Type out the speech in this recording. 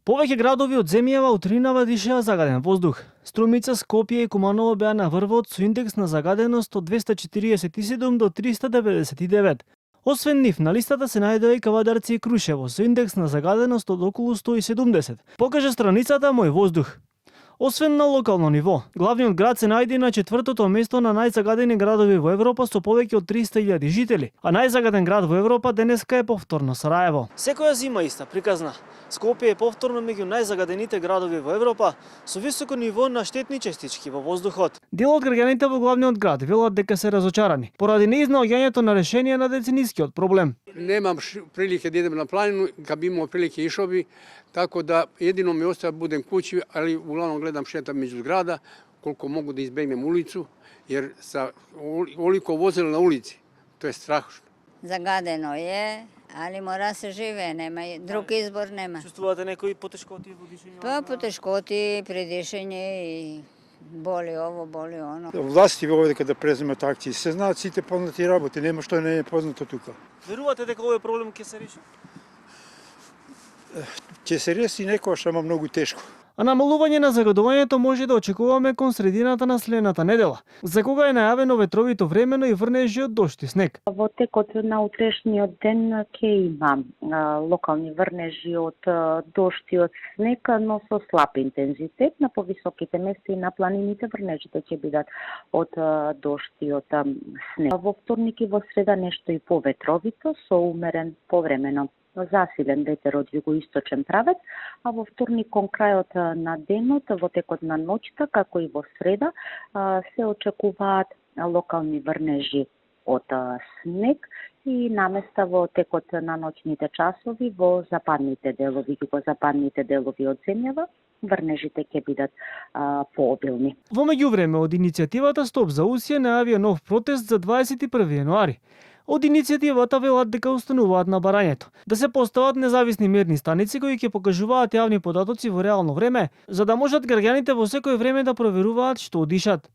Повеќе градови од Земјава утринава дишеа загаден воздух. Струмица, Скопје и Куманово беа на врвот со индекс на загаденост од 247 до 399. Освен нив, на листата се најдоа и Кавадарци и Крушево со индекс на загаденост од околу 170. Покаже страницата Мој воздух. Освен на локално ниво, главниот град се најде на 4-тото место на најзагадени градови во Европа со повеќе од 300.000 жители, а најзагаден град во Европа денеска е повторно Сараево. Секоја зима иста приказна. Скопје е повторно меѓу најзагадените градови во Европа со високо ниво на штетни частички во воздухот. Дел од граѓаните во главниот град велат дека се разочарани поради неизнаоѓањето на решение на деценискиот проблем. Немам прилike да идем на планину, kad bi imao prilike išao bi, tako da jedino mi ostaje budem kući, ali uglavnom gledam šetam među zgrada, koliko mogu da izbegnem ulicu, jer sa oliko vozila na ulici, to je strašno. Zagadeno je, ali mora se žive, nema, drug izbor nema. Чувствувате некои потешкоти во дишење? Pa poteškoti pri dišenje i boli ovo, boli ono. Власти овде кога да преземат акции, се знаат сите познати работи, нема што не е познато тука. Верувате дека овој проблем ќе се реши? Ќе се реши некогаш, ама многу тешко. А намалување на загадувањето може да очекуваме кон средината на следната недела, за кога е најавено ветровито времено и врнежи од дожд и снег. Во текот на утрешниот ден ќе има локални врнежи од дожд и од снег, но со слаб интензитет. На повисоките места и на планините врнежите ќе бидат од дожд и од снег. Во вторник и во среда нешто и поветровито со умерен повремено засилен ветер од југоисточен правец, а во вторник кон крајот на денот, во текот на ноќта, како и во среда, се очекуваат локални врнежи од снег и наместа во текот на ноќните часови во западните делови, југозападните делови од земјава, врнежите ќе бидат пообилни. Во меѓувреме, од иницијативата Стоп за Усија најавија нов протест за 21 јануари. Од иницијативата велат дека устануваат на барањето, да се постават независни мерни станици кои ќе покажуваат јавни податоци во реално време, за да можат граѓаните во секој време да проверуваат што дишат.